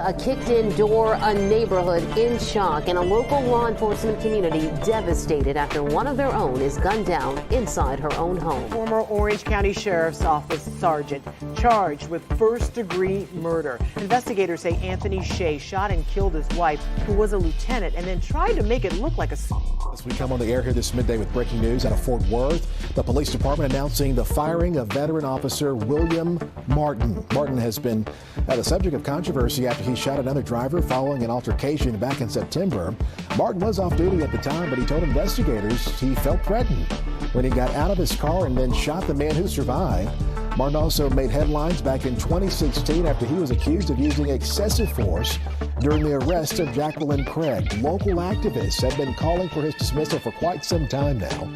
a kicked-in door, a neighborhood in shock, and a local law enforcement community devastated after one of their own is gunned down inside her own home. Former Orange County Sheriff's Office sergeant charged with first-degree murder. Investigators say Anthony Shea shot and killed his wife, who was a lieutenant, and then tried to make it look like a... As we come on the air here this midday with breaking news out of Fort Worth, the police department announcing the firing of veteran officer William Martin. Martin has been the subject of controversy after he shot another driver following an altercation back in September. Martin was off duty at the time, but he told investigators he felt threatened when he got out of his car and then shot the man who survived. Martin also made headlines back in 2016 after he was accused of using excessive force during the arrest of Jacqueline Craig. Local activists have been calling for his dismissal for quite some time now.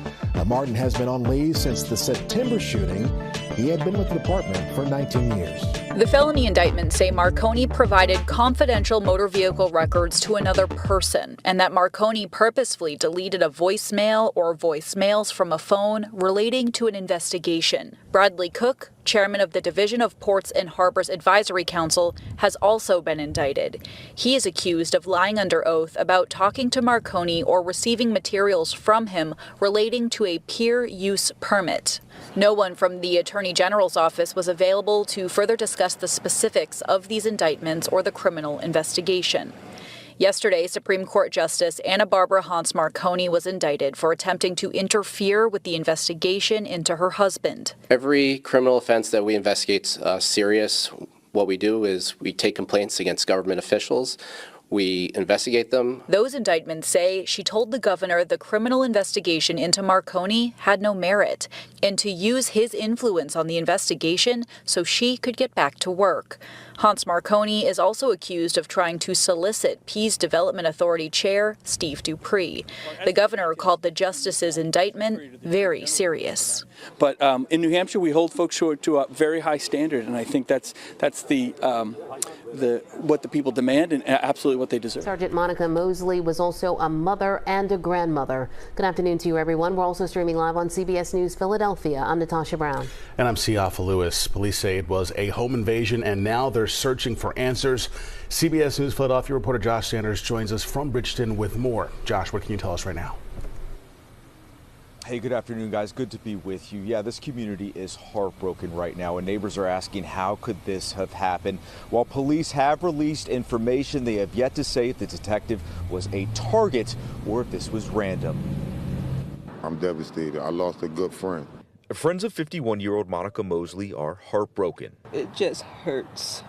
Martin has been on leave since the September shooting. He had been with the department for 19 years. The felony indictments say Marconi provided confidential motor vehicle records to another person, and that Marconi purposefully deleted a voicemail or voicemails from a phone relating to an investigation. Bradley Cook, chairman of the Division of Ports and Harbors Advisory Council, has also been indicted. He is accused of lying under oath about talking to Marconi or receiving materials from him relating to a peer use permit. No one from the Attorney General's office was available to further discuss the specifics of these indictments or the criminal investigation. Yesterday, Supreme Court Justice Anna Barbara Hans Marconi was indicted for attempting to interfere with the investigation into her husband. Every criminal offense that we investigate is serious. What we do is we take complaints against government officials. We investigate them. Those indictments say she told the governor the criminal investigation into Marconi had no merit and to use his influence on the investigation so she could get back to work. Hans Marconi is also accused of trying to solicit Pease Development Authority Chair Steve Dupree. The governor called the justice's indictment very serious. But in New Hampshire, we hold folks to a very high standard, and I think that's the what the people demand and absolutely what they deserve. Sergeant Monica Mosley was also a mother and a grandmother. Good afternoon to you, everyone. We're also streaming live on CBS News Philadelphia. I'm Natasha Brown. And I'm Siafa Lewis. Police say it was a home invasion, and now they're searching for answers. CBS News Philadelphia reporter Josh Sanders joins us from Bridgeton with more. Josh, what can you tell us right now? Hey, good afternoon, guys. Good to be with you. Yeah, this community is heartbroken right now, and neighbors are asking how could this have happened. While police have released information, they have yet to say if the detective was a target or if this was random. I'm devastated. I lost a good friend. Friends of 51-year-old Monica Mosley are heartbroken. It just hurts.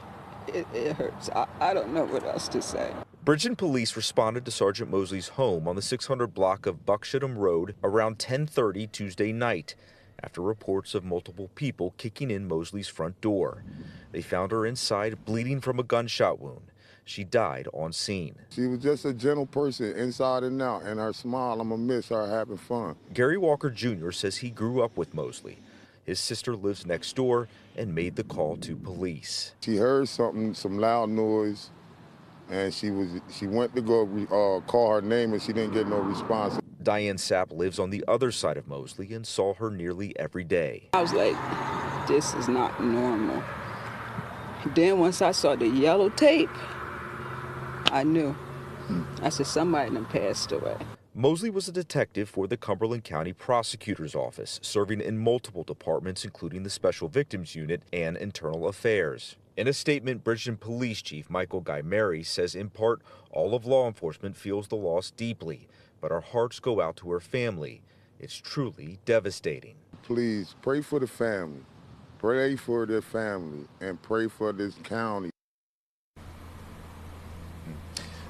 It hurts. I don't know what else to say. Bridgeton police responded to Sergeant Mosley's home on the 600 block of Buckshottam Road around 10:30 Tuesday night after reports of multiple people kicking in Mosley's front door. They found her inside bleeding from a gunshot wound. She died on scene. She was just a gentle person inside and out, and her smile, I'm gonna miss her having fun. Gary Walker Jr. says he grew up with Mosley. His sister lives next door and made the call to police. She heard some loud noise, and she went to go call her name, and she didn't get no response. Diane Sapp lives on the other side of Mosley and saw her nearly every day. I was like, this is not normal. Then once I saw the yellow tape, I knew. I said, somebody done passed away. Mosley was a detective for the Cumberland County Prosecutor's Office, serving in multiple departments, including the Special Victims Unit and Internal Affairs. In a statement, Bridgeton Police Chief Michael Guy Mary says in part, all of law enforcement feels the loss deeply, but our hearts go out to her family. It's truly devastating. Please pray for the family, pray for their family, and pray for this county.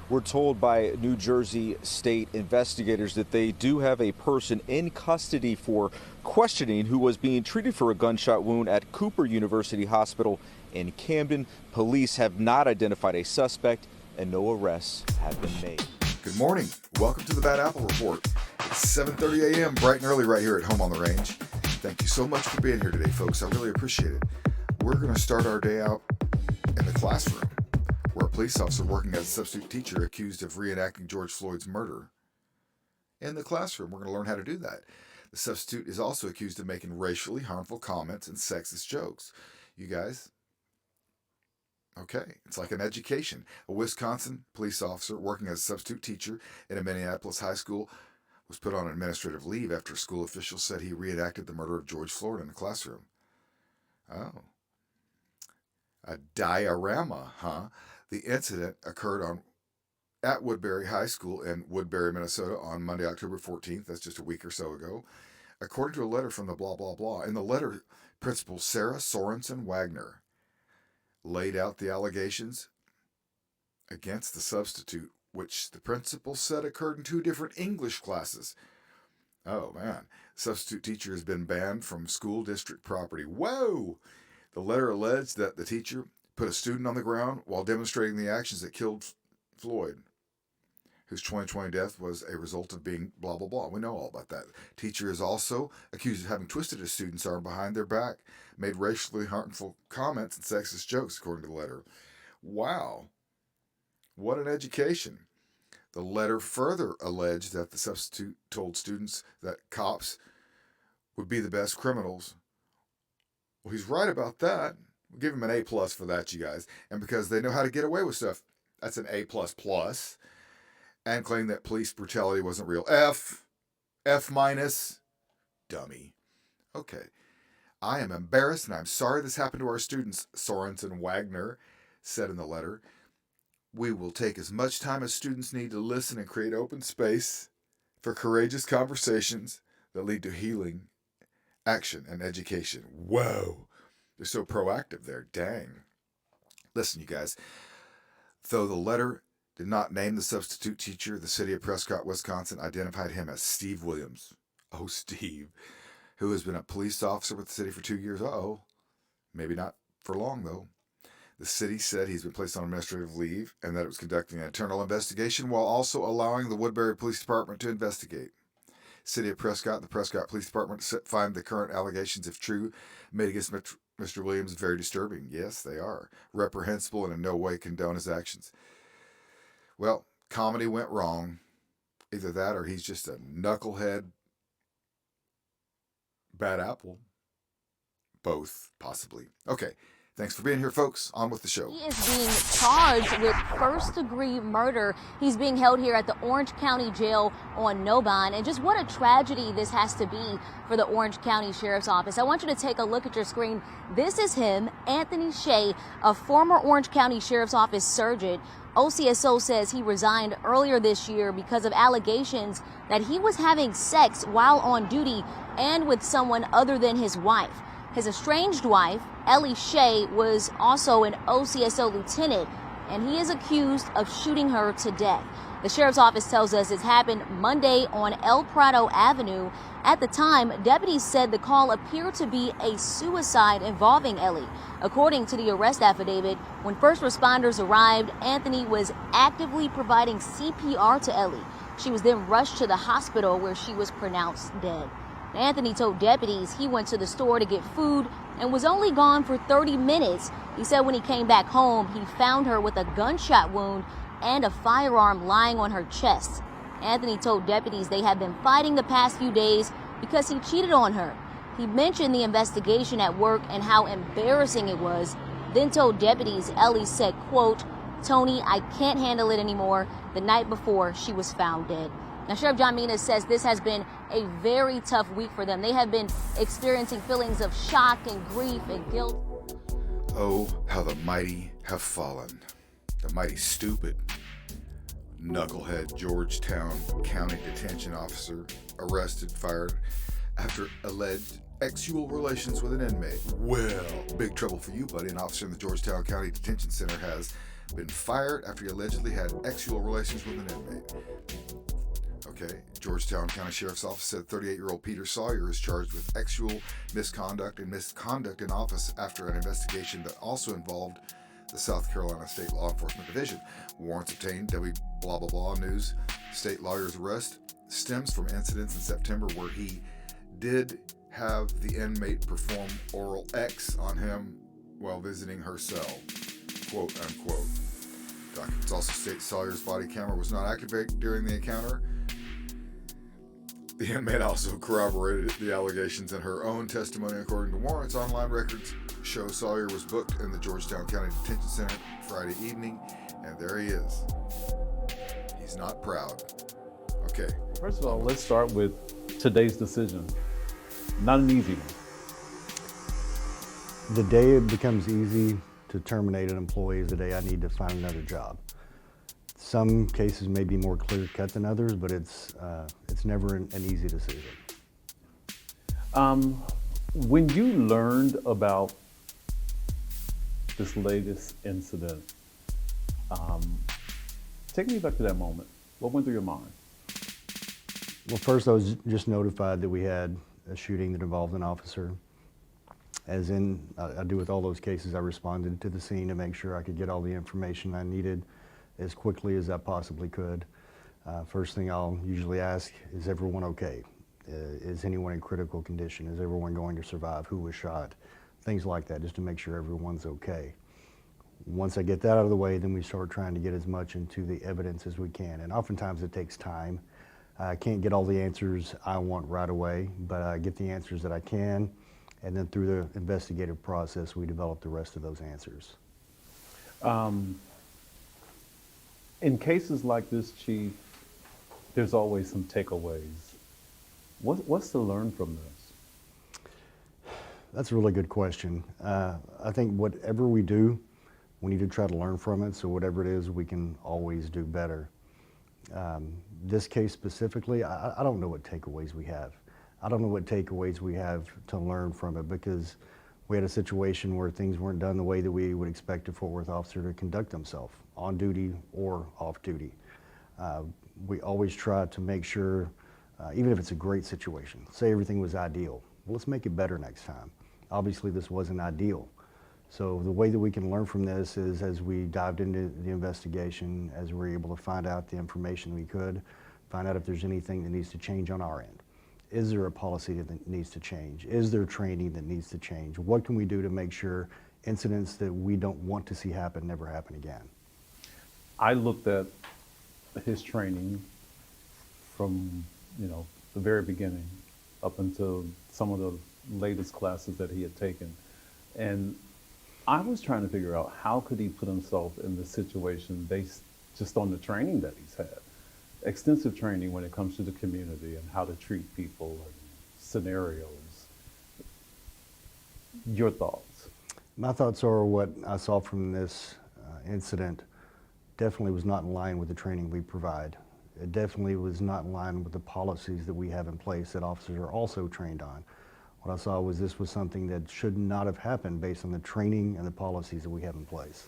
We're told by New Jersey state investigators that they do have a person in custody for questioning who was being treated for a gunshot wound at Cooper University Hospital in Camden. Police have not identified a suspect and no arrests have been made. Good morning. Welcome to the Bad Apple Report. It's 7:30 a.m. bright and early right here at home on the range. Thank you so much for being here today, folks. I really appreciate it. We're going to start our day out in the classroom, where a police officer working as a substitute teacher accused of reenacting George Floyd's murder. In the classroom, we're going to learn how to do that. The substitute is also accused of making racially harmful comments and sexist jokes. You guys, Okay, it's like an education. A Wisconsin police officer working as a substitute teacher in a Minneapolis high school was put on administrative leave after school officials said he reenacted the murder of George Floyd in the classroom. Oh. A diorama, huh? The incident occurred at Woodbury High School in Woodbury, Minnesota on Monday, October 14th. That's just a week or so ago. According to a letter from the blah, blah, blah. In the letter, Principal Sarah Sorensen Wagner laid out the allegations against the substitute, which the principal said occurred in 2 different English classes. Oh, man. Substitute teacher has been banned from school district property. Whoa! The letter alleged that the teacher put a student on the ground while demonstrating the actions that killed Floyd, whose 2020 death was a result of being blah, blah, blah. We know all about that. Teacher is also accused of having twisted a student's arm behind their back, made racially harmful comments and sexist jokes, according to the letter. Wow. What an education. The letter further alleged that the substitute told students that cops would be the best criminals. Well, he's right about that. We'll give him an A+ for that, you guys. And because they know how to get away with stuff, that's an A++. And claim that police brutality wasn't real. F-, dummy. Okay. I am embarrassed and I'm sorry this happened to our students, Sorensen Wagner said in the letter. We will take as much time as students need to listen and create open space for courageous conversations that lead to healing, action, and education. Whoa. They're so proactive there. Dang. Listen, you guys. Though the letter did not name the substitute teacher, the city of Prescott, Wisconsin identified him as Steve Williams. Oh, Steve, who has been a police officer with the city for 2 years. Uh-oh. Maybe not for long, though. The city said he's been placed on administrative leave and that it was conducting an internal investigation while also allowing the Woodbury Police Department to investigate. City of Prescott, the Prescott Police Department find the current allegations, if true, made against Mr. Williams very disturbing. Yes, they are. Reprehensible and in no way condone his actions. Well, comedy went wrong. Either that or he's just a knucklehead bad apple. Both, possibly. Okay. Thanks for being here, folks. On with the show. He is being charged with first-degree murder. He's being held here at the Orange County Jail on no bond. And just what a tragedy this has to be for the Orange County Sheriff's Office. I want you to take a look at your screen. This is him, Anthony Shea, a former Orange County Sheriff's Office sergeant. OCSO says he resigned earlier this year because of allegations that he was having sex while on duty and with someone other than his wife. His estranged wife, Ellie Shea, was also an OCSO lieutenant, and he is accused of shooting her to death. The sheriff's office tells us it happened Monday on El Prado Avenue. At the time, deputies said the call appeared to be a suicide involving Ellie. According to the arrest affidavit, when first responders arrived, Anthony was actively providing CPR to Ellie. She was then rushed to the hospital where she was pronounced dead. Anthony told deputies he went to the store to get food and was only gone for 30 minutes. He said when he came back home, he found her with a gunshot wound and a firearm lying on her chest. Anthony told deputies they had been fighting the past few days because he cheated on her. He mentioned the investigation at work and how embarrassing it was, then told deputies Ellie said, quote, "Tony, I can't handle it anymore," the night before she was found dead. Now, Sheriff John Mina says this has been a very tough week for them. They have been experiencing feelings of shock and grief and guilt. Oh, how the mighty have fallen. The mighty stupid knucklehead Georgetown County Detention officer arrested, fired after alleged sexual relations with an inmate. Well, big trouble for you, buddy. An officer in the Georgetown County Detention Center has been fired after he allegedly had sexual relations with an inmate. Okay, Georgetown County Sheriff's Office said 38-year-old Peter Sawyer is charged with sexual misconduct and misconduct in office after an investigation that also involved the South Carolina State Law Enforcement Division. Warrants obtained, blah, blah, blah news. State lawyer's arrest stems from incidents in September where he did have the inmate perform oral X on him while visiting her cell, quote unquote. Documents also state Sawyer's body camera was not activated during the encounter. The inmate also corroborated the allegations in her own testimony. According to warrants, online records show Sawyer was booked in the Georgetown County Detention Center Friday evening, and there he is. He's not proud. Okay. First of all, let's start with today's decision. Not an easy one. The day it becomes easy to terminate an employee is the day I need to find another job. Some cases may be more clear-cut than others, but it's never an easy decision. When you learned about this latest incident, take me back to that moment. What went through your mind? Well, first I was just notified that we had a shooting that involved an officer. As in, I do with all those cases, I responded to the scene to make sure I could get all the information I needed as quickly as I possibly could. First thing I'll usually ask, is everyone okay? Is anyone in critical condition? Is everyone going to survive? Who was shot? Things like that, just to make sure everyone's okay. Once I get that out of the way, then we start trying to get as much into the evidence as we can. And oftentimes it takes time. I can't get all the answers I want right away, but I get the answers that I can. And then through the investigative process, we develop the rest of those answers. In cases like this, Chief, there's always some takeaways. What's to learn from this? That's a really good question. I think whatever we do, we need to try to learn from it. So whatever it is, we can always do better. This case specifically, I don't know what takeaways we have. I don't know what takeaways we have to learn from it, because we had a situation where things weren't done the way that we would expect a Fort Worth officer to conduct himself, on duty or off duty. We always try to make sure, even if it's a great situation, say everything was ideal, well, let's make it better next time. Obviously this wasn't ideal. So the way that we can learn from this is, as we dived into the investigation, as we're able to find out the information we could, find out if there's anything that needs to change on our end. Is there a policy that needs to change? Is there training that needs to change? What can we do to make sure incidents that we don't want to see happen never happen again? I looked at his training from, the very beginning up until some of the latest classes that he had taken. And I was trying to figure out, how could he put himself in this situation based just on the training that he's had? Extensive training when it comes to the community and how to treat people and scenarios. Your thoughts? My thoughts are, what I saw from this incident definitely was not in line with the training we provide. It definitely was not in line with the policies that we have in place that officers are also trained on. What I saw was this was something that should not have happened based on the training and the policies that we have in place.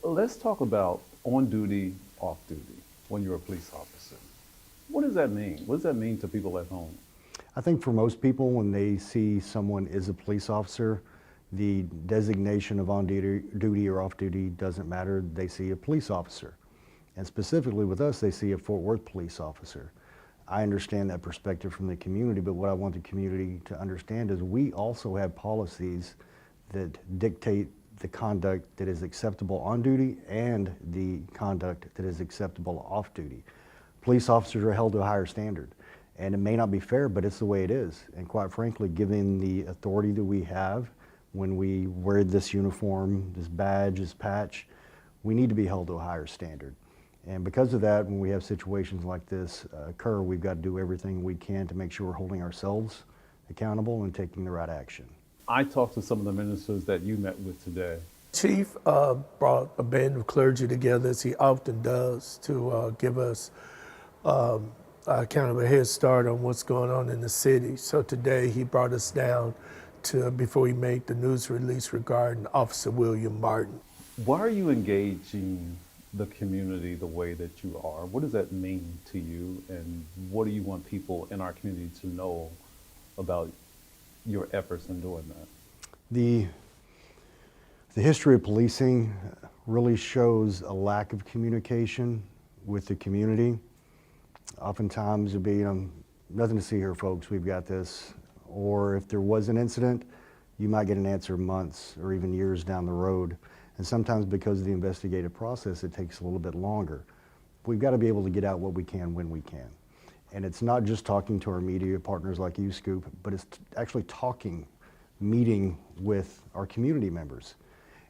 Let's talk about on duty, off duty, when you're a police officer. What does that mean? What does that mean to people at home? I think for most people, when they see someone is a police officer, the designation of on duty or off duty doesn't matter. They see a police officer. And specifically with us, they see a Fort Worth police officer. I understand that perspective from the community, but what I want the community to understand is we also have policies that dictate the conduct that is acceptable on duty and the conduct that is acceptable off duty. Police officers are held to a higher standard, and it may not be fair, but it's the way it is. And quite frankly, given the authority that we have when we wear this uniform, this badge, this patch, we need to be held to a higher standard. And because of that, when we have situations like this occur, we've got to do everything we can to make sure we're holding ourselves accountable and taking the right action. I talked to some of the ministers that you met with today. Chief brought a band of clergy together, as he often does, to give us kind of a head start on what's going on in the city. So today he brought us down to, before he made the news release regarding Officer William Martin. Why are you engaging the community the way that you are? What does that mean to you, and what do you want people in our community to know about your efforts in doing that? The history of policing really shows a lack of communication with the community. Oftentimes it'll be, nothing to see here, folks, we've got this. Or if there was an incident, you might get an answer months or even years down the road. And sometimes because of the investigative process, it takes a little bit longer. We've got to be able to get out what we can when we can. And it's not just talking to our media partners like you, Scoop, but it's actually talking meeting with our community members.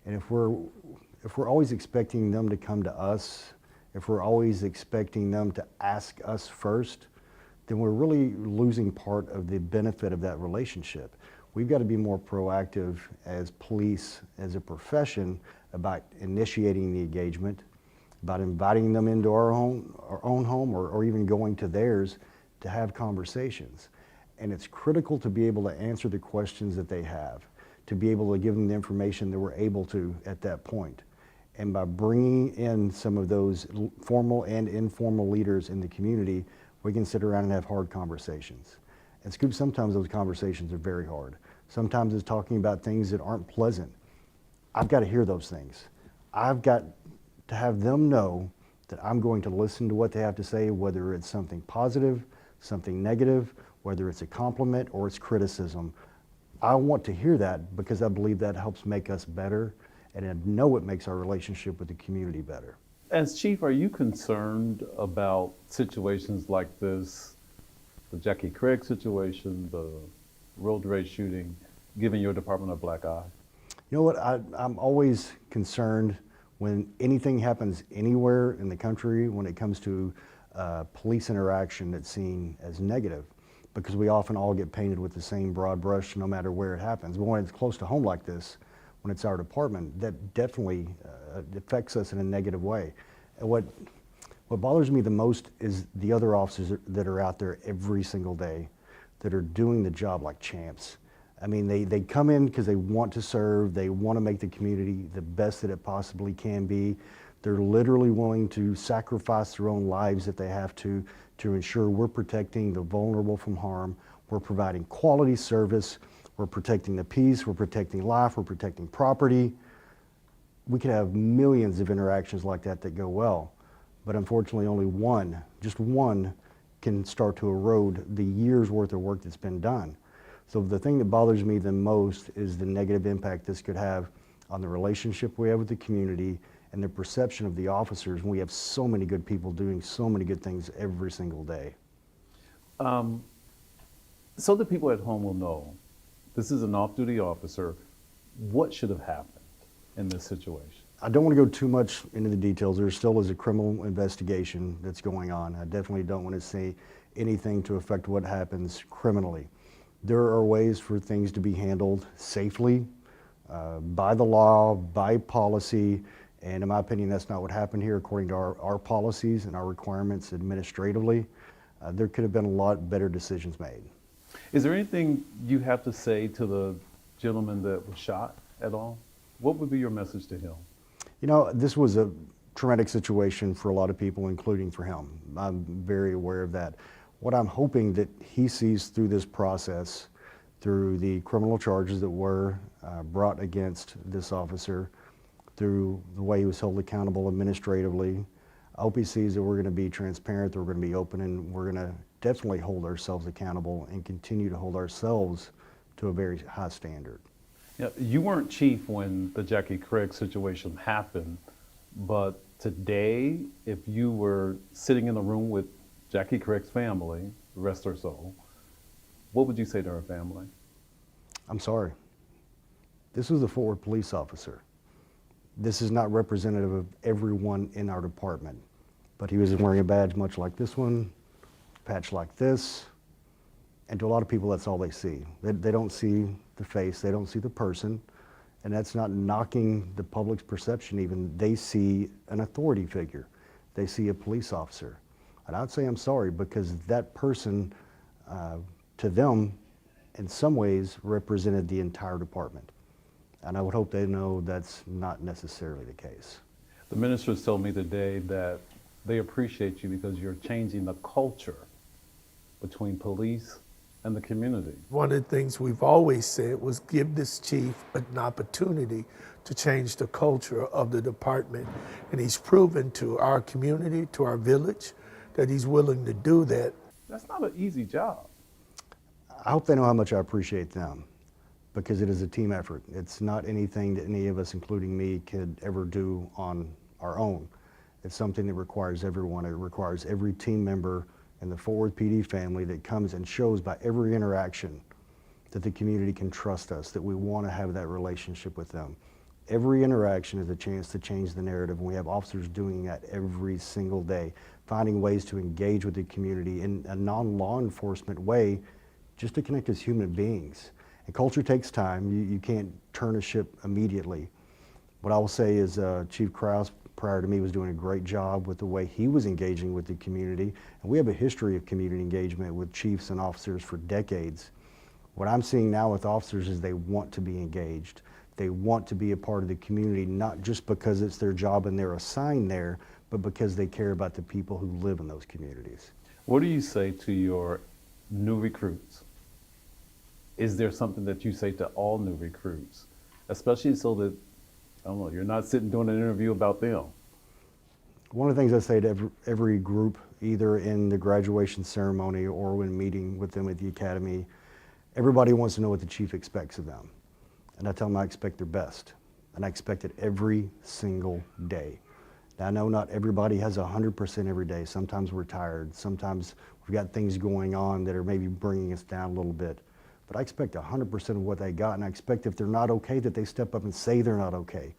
And if we're always expecting them to come to us, if we're always expecting them to ask us first, then we're really losing part of the benefit of that relationship. We've got to be more proactive as police, as a profession, about initiating the engagement, about inviting them into our own home or even going to theirs to have conversations. And it's critical to be able to answer the questions that they have, to be able to give them the information that we're able to at that point. And by bringing in some of those formal and informal leaders in the community, we can sit around and have hard conversations. And Scoop, sometimes those conversations are very hard. Sometimes it's talking about things that aren't pleasant. I've got to hear those things. I've got to have them know that I'm going to listen to what they have to say, whether it's something positive, something negative, whether it's a compliment or it's criticism. I want to hear that because I believe that helps make us better, and I know it makes our relationship with the community better. As chief, are you concerned about situations like this, the Jackie Craig situation, the road rage shooting, giving your department a black eye? You know what, I'm always concerned when anything happens anywhere in the country when it comes to police interaction that's seen as negative, because we often all get painted with the same broad brush no matter where it happens. But when it's close to home like this, when it's our department, that definitely affects us in a negative way. And what bothers me the most is the other officers that are out there every single day that are doing the job like champs. I mean, they come in because they want to serve, they want to make the community the best that it possibly can be. They're literally willing to sacrifice their own lives if they have to ensure we're protecting the vulnerable from harm, we're providing quality service, we're protecting the peace, we're protecting life, we're protecting property. We could have millions of interactions like that go well, but unfortunately only one, just one, can start to erode the years worth of work that's been done. So the thing that bothers me the most is the negative impact this could have on the relationship we have with the community and the perception of the officers when we have so many good people doing so many good things every single day. So the people at home will know, this is an off-duty officer. What should have happened in this situation? I don't want to go too much into the details. There still is a criminal investigation that's going on. I definitely don't want to say anything to affect what happens criminally. There are ways for things to be handled safely, by the law, by policy, and in my opinion, that's not what happened here according to our policies and our requirements administratively. There could have been a lot better decisions made. Is there anything you have to say to the gentleman that was shot at all? What would be your message to him? You know, this was a traumatic situation for a lot of people, including for him. I'm very aware of that. What I'm hoping that he sees through this process, through the criminal charges that were brought against this officer, through the way he was held accountable administratively, I hope he sees that we're going to be transparent, that we're going to be open, and we're going to definitely hold ourselves accountable and continue to hold ourselves to a very high standard. Yeah, you weren't chief when the Jackie Craig situation happened, but today, if you were sitting in a room with Jackie Craig's family, rest her soul, what would you say to her family? I'm sorry. This was a forward police officer. This is not representative of everyone in our department, but he was wearing a badge much like this one, patch like this, and to a lot of people, that's all they see. They don't see the face, they don't see the person, and that's not knocking the public's perception even. They see an authority figure. They see a police officer. And I'd say I'm sorry because that person, to them, in some ways, represented the entire department. And I would hope they know that's not necessarily the case. The ministers told me today that they appreciate you because you're changing the culture between police and the community. One of the things we've always said was give this chief an opportunity to change the culture of the department. And he's proven to our community, to our village, that he's willing to do that. That's not an easy job. I hope they know how much I appreciate them because it is a team effort. It's not anything that any of us, including me, could ever do on our own. It's something that requires everyone. It requires every team member in the Fort Worth PD family that comes and shows by every interaction that the community can trust us, that we want to have that relationship with them. Every interaction is a chance to change the narrative, and we have officers doing that every single day, finding ways to engage with the community in a non-law enforcement way, just to connect as human beings. And culture takes time. You can't turn a ship immediately. What I will say is Chief Krause, prior to me, was doing a great job with the way he was engaging with the community. And we have a history of community engagement with chiefs and officers for decades. What I'm seeing now with officers is they want to be engaged. They want to be a part of the community, not just because it's their job and they're assigned there, but because they care about the people who live in those communities. What do you say to your new recruits? Is there something that you say to all new recruits, especially so that, I don't know, you're not sitting doing an interview about them? One of the things I say to every group, either in the graduation ceremony or when meeting with them at the academy, everybody wants to know what the chief expects of them. And I tell them I expect their best, and I expect it every single day. Now, I know not everybody has 100% every day. Sometimes we're tired. Sometimes we've got things going on that are maybe bringing us down a little bit. But I expect 100% of what they got, and I expect if they're not okay that they step up and say they're not okay.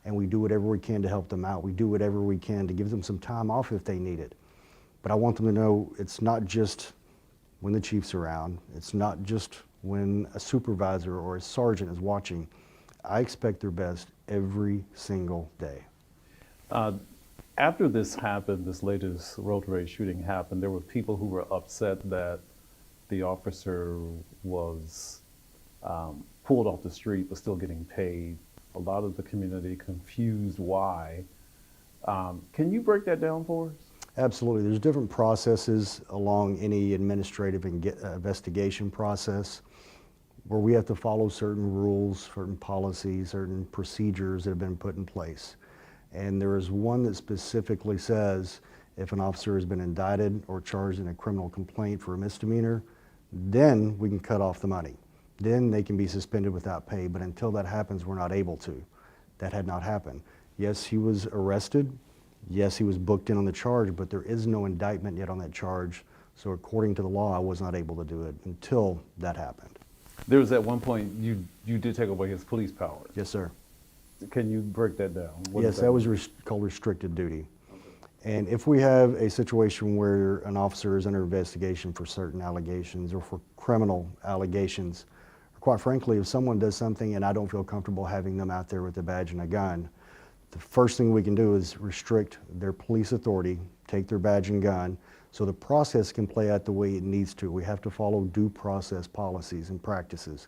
And we do whatever we can to help them out. We do whatever we can to give them some time off if they need it. But I want them to know it's not just when the chief's around. It's not just when a supervisor or a sergeant is watching. I expect their best every single day. After this happened, this latest road rage shooting happened, there were people who were upset that the officer was pulled off the street but still getting paid. A lot of the community confused why. Can you break that down for us? Absolutely. There's different processes along any administrative investigation process where we have to follow certain rules, certain policies, certain procedures that have been put in place. And there is one that specifically says if an officer has been indicted or charged in a criminal complaint for a misdemeanor, then we can cut off the money. Then they can be suspended without pay, but until that happens, we're not able to. That had not happened. Yes, he was arrested. Yes, he was booked in on the charge, but there is no indictment yet on that charge. So according to the law, I was not able to do it until that happened. There was at one point, you did take away his police powers. Yes, sir. Can you break that down? Yes, that was called restricted duty. And if we have a situation where an officer is under investigation for certain allegations or for criminal allegations, or quite frankly, if someone does something and I don't feel comfortable having them out there with a badge and a gun, the first thing we can do is restrict their police authority, take their badge and gun, so the process can play out the way it needs to. We have to follow due process policies and practices.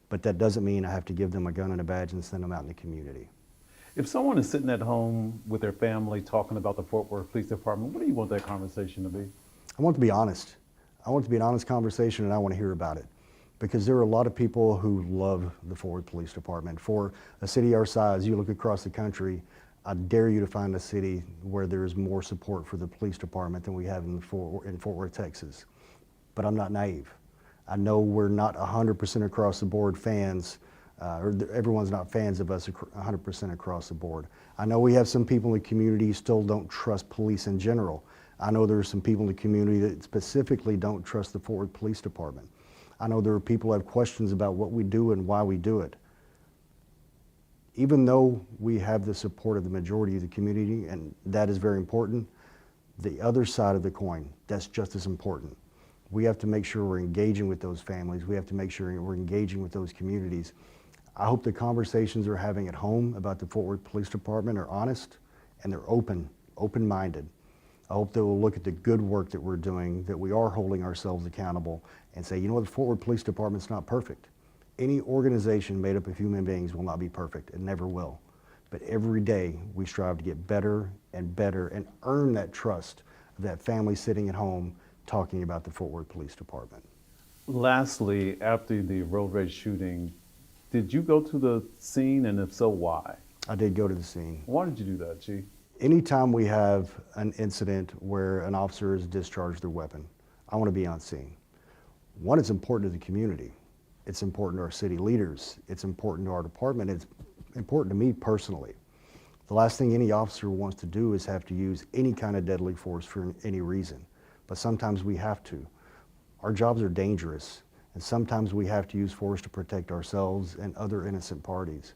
But that doesn't mean I have to give them a gun and a badge and send them out in the community. If someone is sitting at home with their family talking about the Fort Worth Police Department, what do you want that conversation to be? I want it to be honest. I want it to be an honest conversation, and I want to hear about it. Because there are a lot of people who love the Fort Worth Police Department. For a city our size, you look across the country, I dare you to find a city where there is more support for the police department than we have in Fort Worth, Texas. But I'm not naive. I know we're not 100% across the board fans, or everyone's not fans of us 100% across the board. I know we have some people in the community who still don't trust police in general. I know there are some people in the community that specifically don't trust the Fort Worth Police Department. I know there are people who have questions about what we do and why we do it. Even though we have the support of the majority of the community, and that is very important, the other side of the coin, that's just as important. We have to make sure we're engaging with those families. We have to make sure we're engaging with those communities. I hope the conversations we're having at home about the Fort Worth Police Department are honest and they're open-minded. I hope they will look at the good work that we're doing, that we are holding ourselves accountable, and say, you know what, the Fort Worth Police Department's not perfect. Any organization made up of human beings will not be perfect and never will. But every day we strive to get better and better and earn that trust of that family sitting at home talking about the Fort Worth Police Department. Lastly, after the road rage shooting, did you go to the scene, and if so, why? I did go to the scene. Why did you do that, Chief? Anytime we have an incident where an officer has discharged their weapon, I want to be on scene. One, it's important to the community. It's important to our city leaders. It's important to our department. It's important to me personally. The last thing any officer wants to do is have to use any kind of deadly force for any reason. But sometimes we have to. Our jobs are dangerous, And sometimes we have to use force to protect ourselves and other innocent parties.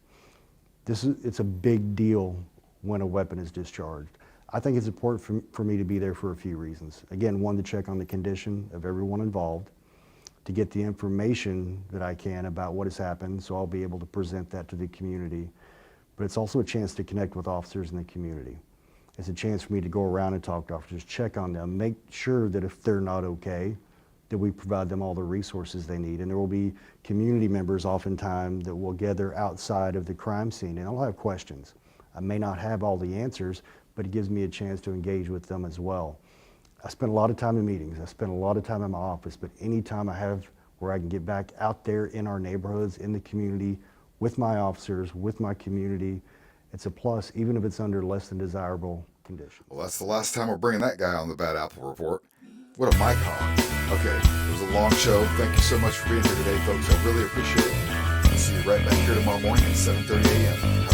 It's a big deal when a weapon is discharged. I think it's important for me to be there for a few reasons. Again, one, to check on the condition of everyone involved, to get the information that I can about what has happened, so I'll be able to present that to the community. But it's also a chance to connect with officers in the community. It's a chance for me to go around and talk to officers, check on them, make sure that if they're not okay, that we provide them all the resources they need. And there will be community members oftentimes that will gather outside of the crime scene, and I'll have questions. I may not have all the answers, but it gives me a chance to engage with them as well. I spend a lot of time in meetings. I spend a lot of time in my office, but any time I have where I can get back out there in our neighborhoods, in the community, with my officers, with my community, it's a plus, even if it's under less than desirable conditions. Well, that's the last time we're bringing that guy on the Bad Apple Report. What a mic hog. Okay, it was a long show. Thank you so much for being here today, folks. I really appreciate it. I'll see you right back here tomorrow morning at 7:30 a.m.